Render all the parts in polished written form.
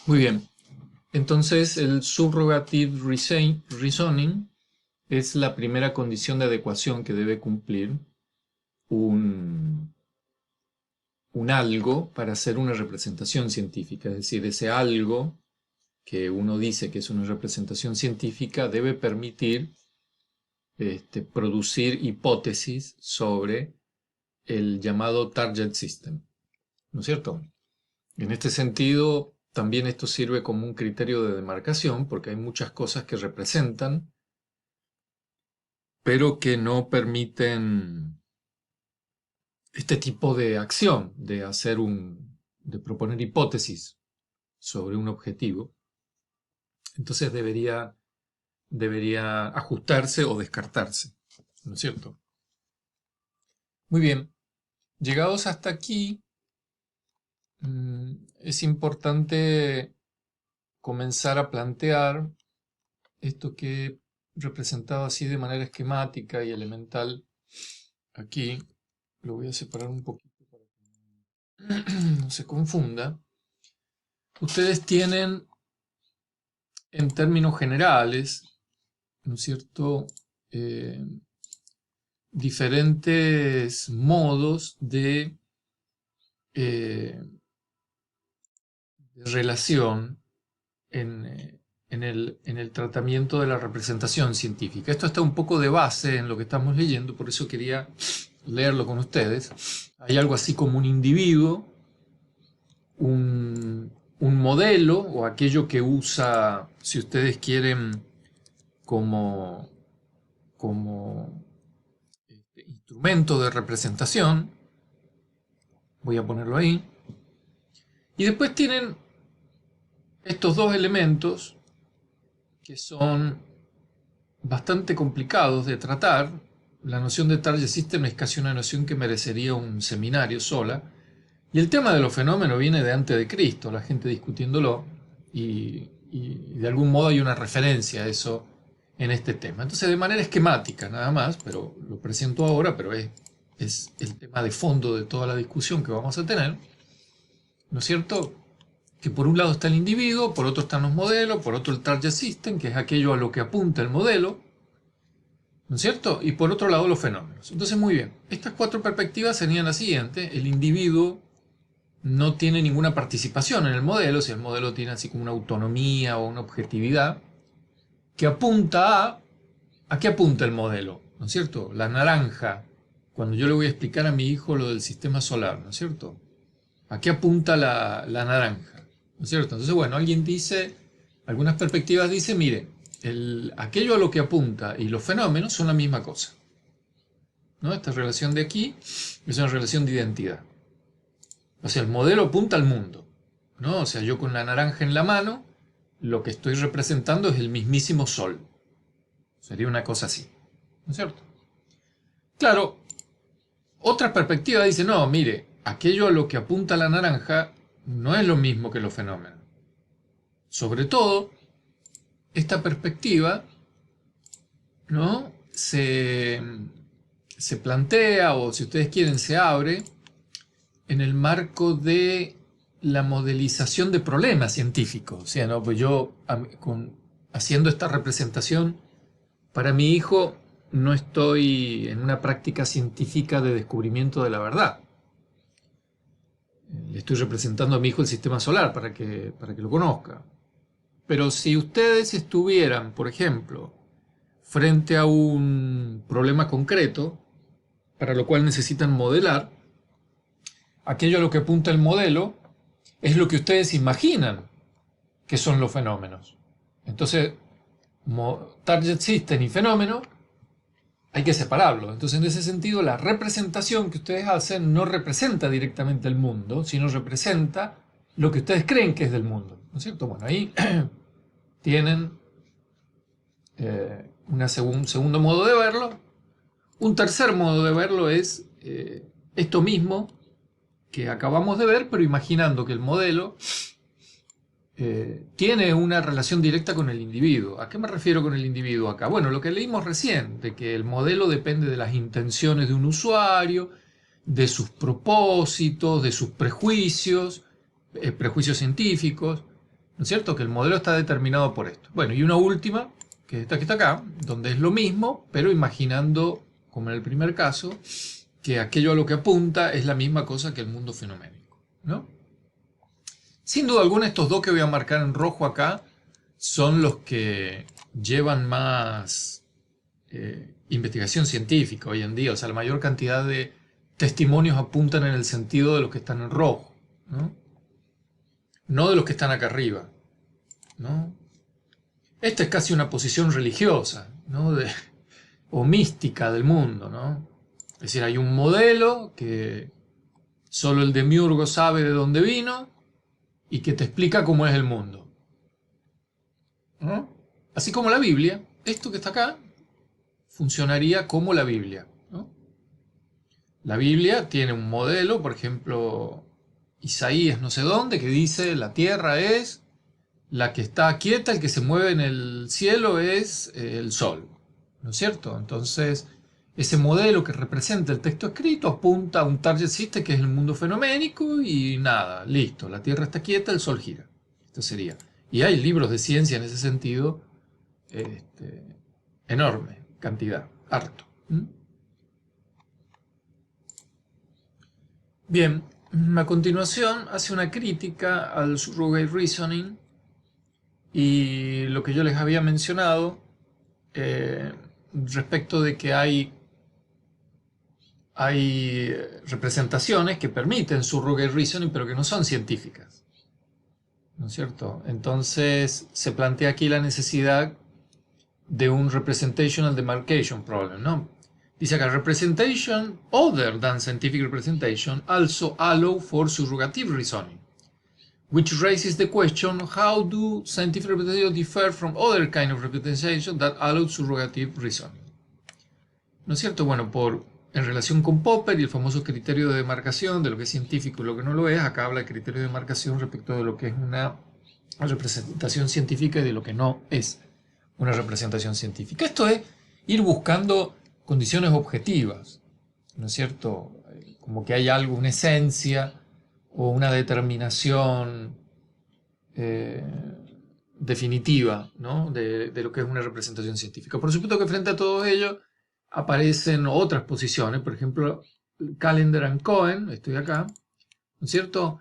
Muy bien. Entonces, el subrogative reasoning es la primera condición de adecuación que debe cumplir un, un algo para hacer una representación científica. Es decir, ese algo que uno dice que es una representación científica debe permitir producir hipótesis sobre el llamado target system. ¿No es cierto? En este sentido, también esto sirve como un criterio de demarcación, porque hay muchas cosas que representan, pero que no permiten este tipo de acción, de proponer hipótesis sobre un objetivo. Entonces debería ajustarse o descartarse, ¿no es cierto? Muy bien, llegados hasta aquí, es importante comenzar a plantear esto que he representado así de manera esquemática y elemental aquí. Lo voy a separar un poquito para que no se confunda. Ustedes tienen, en términos generales, ¿no es cierto?, Eh, diferentes modos eh, de relación en el tratamiento de la representación científica. Esto está un poco de base en lo que estamos leyendo, por eso quería leerlo con ustedes. Hay algo así como un individuo, un modelo o aquello que usa, si ustedes quieren, como, como instrumento de representación. Voy a ponerlo ahí. Y después tienen estos dos elementos que son bastante complicados de tratar. La noción de target system es casi una noción que merecería un seminario sola. Y el tema de los fenómenos viene de antes de Cristo, la gente discutiéndolo, y de algún modo hay una referencia a eso en este tema. Entonces, de manera esquemática nada más, pero lo presento ahora, pero es el tema de fondo de toda la discusión que vamos a tener, ¿no es cierto? Que por un lado está el individuo, por otro están los modelos, por otro el target system, que es aquello a lo que apunta el modelo, ¿no es cierto? Y por otro lado los fenómenos. Entonces, muy bien, estas cuatro perspectivas serían las siguientes. El individuo no tiene ninguna participación en el modelo, si el modelo tiene así como una autonomía o una objetividad, que apunta ¿a qué apunta el modelo? ¿No es cierto? La naranja, cuando yo le voy a explicar a mi hijo lo del sistema solar, ¿no es cierto? ¿A qué apunta la naranja? ¿No es cierto? Entonces, bueno, alguien dice, algunas perspectivas dicen, mire, aquello a lo que apunta y los fenómenos son la misma cosa, ¿no? Esta relación de aquí es una relación de identidad. O sea, el modelo apunta al mundo, ¿no? O sea, yo con la naranja en la mano, lo que estoy representando es el mismísimo sol. Sería una cosa así, ¿no es cierto? Claro, otra perspectiva dice, no, mire, aquello a lo que apunta la naranja no es lo mismo que los fenómenos. Sobre todo, esta perspectiva, ¿no?, se plantea, o si ustedes quieren, se abre en el marco de la modelización de problemas científicos. O sea, ¿no?, pues yo, haciendo esta representación para mi hijo, no estoy en una práctica científica de descubrimiento de la verdad. Le estoy representando a mi hijo el sistema solar para que lo conozca. Pero si ustedes estuvieran, por ejemplo, frente a un problema concreto, para lo cual necesitan modelar, aquello a lo que apunta el modelo es lo que ustedes imaginan que son los fenómenos. Entonces, target system y fenómeno hay que separarlo. Entonces, en ese sentido, la representación que ustedes hacen no representa directamente el mundo, sino representa lo que ustedes creen que es del mundo, ¿no es cierto? Bueno, ahí tienen un segundo modo de verlo. Un tercer modo de verlo es esto mismo que acabamos de ver, pero imaginando que el modelo tiene una relación directa con el individuo. ¿A qué me refiero con el individuo acá? Bueno, lo que leímos recién, de que el modelo depende de las intenciones de un usuario, de sus propósitos, de sus prejuicios, prejuicios científicos, ¿no es cierto? Que el modelo está determinado por esto. Bueno, y una última, que es esta que está acá, donde es lo mismo, pero imaginando, como en el primer caso, que aquello a lo que apunta es la misma cosa que el mundo fenoménico, ¿no? Sin duda alguna, estos dos que voy a marcar en rojo acá son los que llevan más investigación científica hoy en día. O sea, la mayor cantidad de testimonios apuntan en el sentido de los que están en rojo, ¿no? No de los que están acá arriba, ¿no? Esta es casi una posición religiosa, ¿no? O mística del mundo, ¿no? Es decir, hay un modelo que solo el demiurgo sabe de dónde vino y que te explica cómo es el mundo, ¿no? Así como la Biblia, esto que está acá funcionaría como la Biblia, ¿no? La Biblia tiene un modelo, por ejemplo, Isaías no sé dónde, que dice la tierra es la que está quieta, el que se mueve en el cielo es el sol, ¿no es cierto? Entonces, ese modelo que representa el texto escrito apunta a un target system que es el mundo fenoménico y nada, listo, la tierra está quieta, el sol gira. Esto sería. Y hay libros de ciencia en ese sentido, enorme cantidad, harto. ¿Mm? Bien, a continuación hace una crítica al surrogate reasoning y lo que yo les había mencionado eh, respecto de que hay representaciones que permiten surrogate reasoning pero que no son científicas, ¿no es cierto? Entonces se plantea aquí la necesidad de un representational demarcation problem, ¿no? Dice acá, representation other than scientific representation also allow for surrogative reasoning, which raises the question, how do scientific representations differ from other kind of representation that allow surrogative reasoning? ¿No es cierto? Bueno, en relación con Popper y el famoso criterio de demarcación de lo que es científico y lo que no lo es, acá habla de criterio de demarcación respecto de lo que es una representación científica y de lo que no es una representación científica. Esto es ir buscando condiciones objetivas, ¿no es cierto? Como que hay algo, una esencia o una determinación eh, definitiva, ¿no? de lo que es una representación científica. Por supuesto que frente a todo ello aparecen otras posiciones, por ejemplo, Callender and Cohen, estoy acá, ¿no es cierto?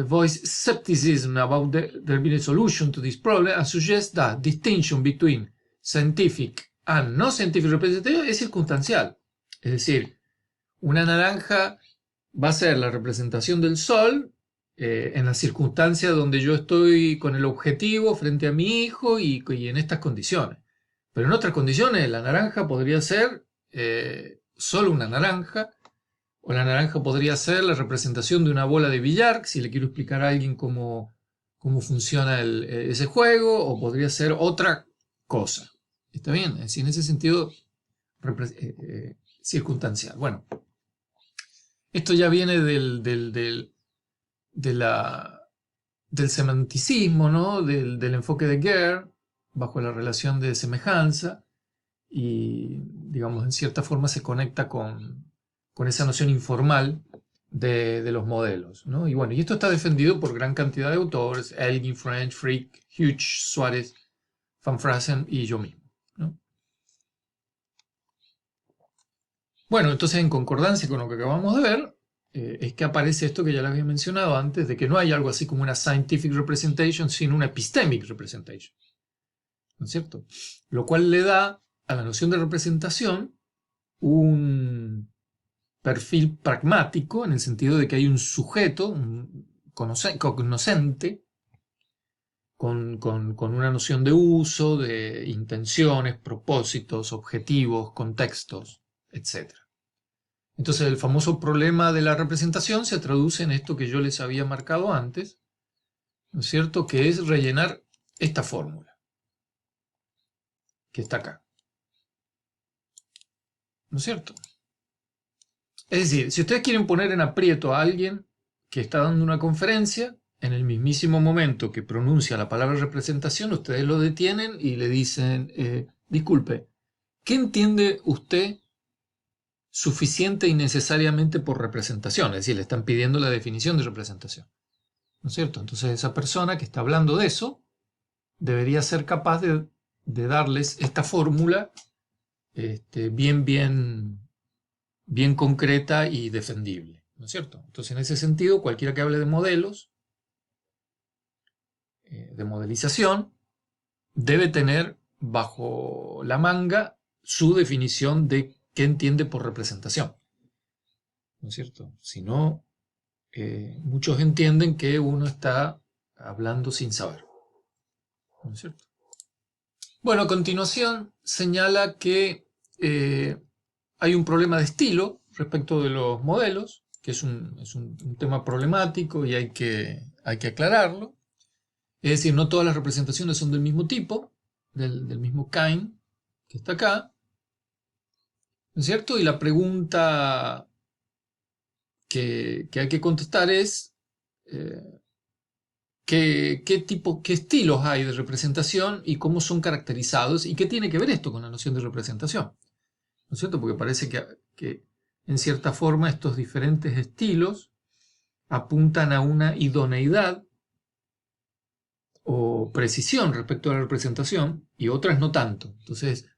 Voice skepticism about there being a solution to this problem and suggest that distinction between scientific and no scientific representation es circunstancial. Es decir, una naranja va a ser la representación del sol en las circunstancias donde yo estoy con el objetivo frente a mi hijo y en estas condiciones. Pero en otras condiciones la naranja podría ser solo una naranja, o la naranja podría ser la representación de una bola de billar, si le quiero explicar a alguien cómo funciona ese juego, o podría ser otra cosa. ¿Está bien? Es decir, en ese sentido circunstancial. Bueno, esto ya viene del semanticismo, ¿no? Del enfoque de Gare, bajo la relación de semejanza, y, digamos, en cierta forma se conecta con esa noción informal de los modelos, ¿no? Y bueno, y esto está defendido por gran cantidad de autores, Elgin, French, Frick, Hughes, Suárez, Van Frazen y yo mismo, ¿no? Bueno, entonces en concordancia con lo que acabamos de ver, es que aparece esto que ya les había mencionado antes, de que no hay algo así como una scientific representation, sino una epistemic representation, ¿no es cierto? Lo cual le da a la noción de representación un perfil pragmático, en el sentido de que hay un sujeto, un cognoscente, con una noción de uso, de intenciones, propósitos, objetivos, contextos, etc. Entonces el famoso problema de la representación se traduce en esto que yo les había marcado antes, ¿no es cierto? Que es rellenar esta fórmula, que está acá. ¿No es cierto? Es decir, si ustedes quieren poner en aprieto a alguien que está dando una conferencia, en el mismísimo momento que pronuncia la palabra representación, ustedes lo detienen y le dicen, disculpe, ¿qué entiende usted suficiente y necesariamente por representación? Es decir, le están pidiendo la definición de representación. ¿no es cierto? Entonces esa persona que está hablando de eso debería ser capaz de darles esta fórmula bien concreta y defendible, ¿no es cierto? Entonces en ese sentido, cualquiera que hable de modelos, de modelización, debe tener bajo la manga su definición de qué entiende por representación, ¿no es cierto? Si no, muchos entienden que uno está hablando sin saber, ¿no es cierto? Bueno, a continuación señala que hay un problema de estilo respecto de los modelos, que es un tema problemático y hay que aclararlo. Es decir, no todas las representaciones son del mismo tipo, del mismo kind que está acá, ¿no es cierto? Y la pregunta que hay que contestar es qué estilos hay de representación y cómo son caracterizados y qué tiene que ver esto con la noción de representación, ¿no es cierto? Porque parece que en cierta forma estos diferentes estilos apuntan a una idoneidad o precisión respecto a la representación y otras no tanto. Entonces,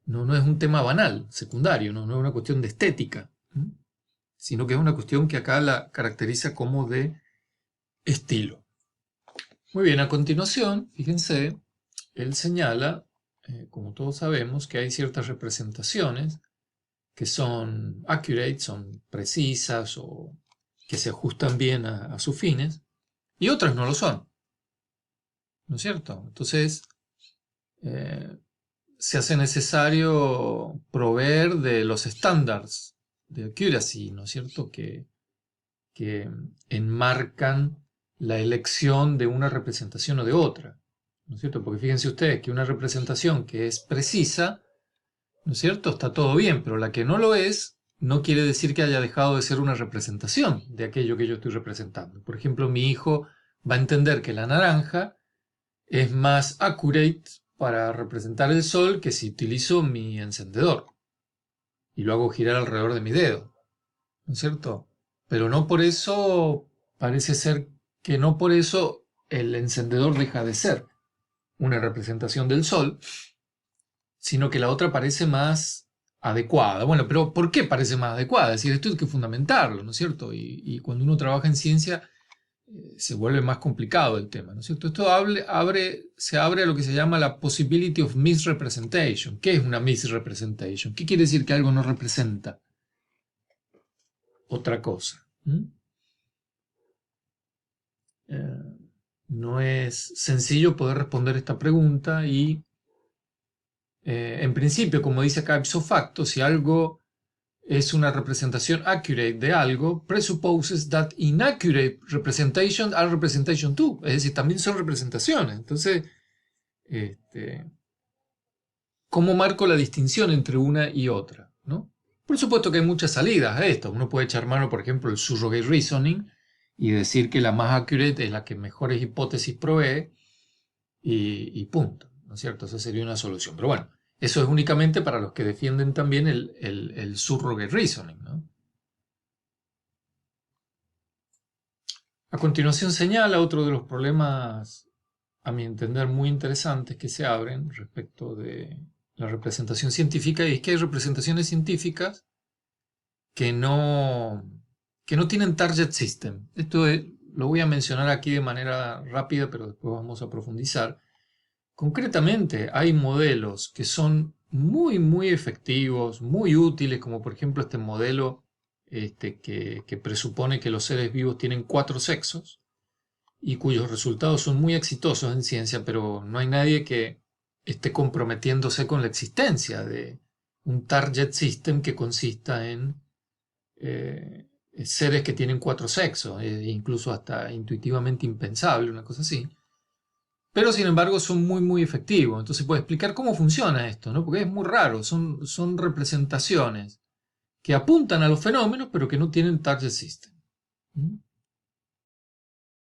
no es un tema banal, secundario, no es una cuestión de estética, sino que es una cuestión que acá la caracteriza como de estilo. Muy bien, a continuación, fíjense, él señala, como todos sabemos, que hay ciertas representaciones que son accurate, son precisas o que se ajustan bien a sus fines, y otras no lo son, ¿no es cierto? Entonces, se hace necesario proveer de los estándares de accuracy, ¿no es cierto?, que enmarcan la elección de una representación o de otra, ¿no es cierto? Porque fíjense ustedes que una representación que es precisa, ¿no es cierto?, está todo bien, pero la que no lo es, no quiere decir que haya dejado de ser una representación de aquello que yo estoy representando. Por ejemplo, mi hijo va a entender que la naranja es más accurate para representar el sol que si utilizo mi encendedor y lo hago girar alrededor de mi dedo, ¿no es cierto? Pero no por eso, parece ser que no por eso el encendedor deja de ser una representación del sol, sino que la otra parece más adecuada. Bueno, pero ¿por qué parece más adecuada? Es decir, esto hay que fundamentarlo, ¿no es cierto? Y cuando uno trabaja en ciencia se vuelve más complicado el tema, ¿no es cierto? Esto se abre a lo que se llama la possibility of misrepresentation. ¿Qué es una misrepresentation? ¿Qué quiere decir que algo no representa otra cosa? No es sencillo poder responder esta pregunta y en principio, como dice acá ipso facto, si algo es una representación accurate de algo, presupposes that inaccurate representation are representation too. Es decir, también son representaciones. Entonces, ¿cómo marco la distinción entre una y otra? ¿No? Por supuesto que hay muchas salidas a esto. Uno puede echar mano, por ejemplo, del surrogate reasoning y decir que la más accurate es la que mejores hipótesis provee y punto, ¿no es cierto? Esa sería una solución. Pero bueno, eso es únicamente para los que defienden también el surrogate reasoning, ¿no? A continuación señala otro de los problemas, a mi entender, muy interesantes que se abren respecto de la representación científica, y es que hay representaciones científicas que no tienen target system. Lo voy a mencionar aquí de manera rápida, pero después vamos a profundizar. Concretamente, hay modelos que son muy, muy efectivos, muy útiles, como por ejemplo este modelo que presupone que los seres vivos tienen 4 sexos y cuyos resultados son muy exitosos en ciencia, pero no hay nadie que esté comprometiéndose con la existencia de un target system que consista en seres que tienen 4 sexos, incluso hasta intuitivamente impensable, una cosa así. Pero sin embargo son muy muy efectivos. Entonces puede explicar cómo funciona esto, ¿no? Porque es muy raro, son representaciones que apuntan a los fenómenos pero que no tienen target system.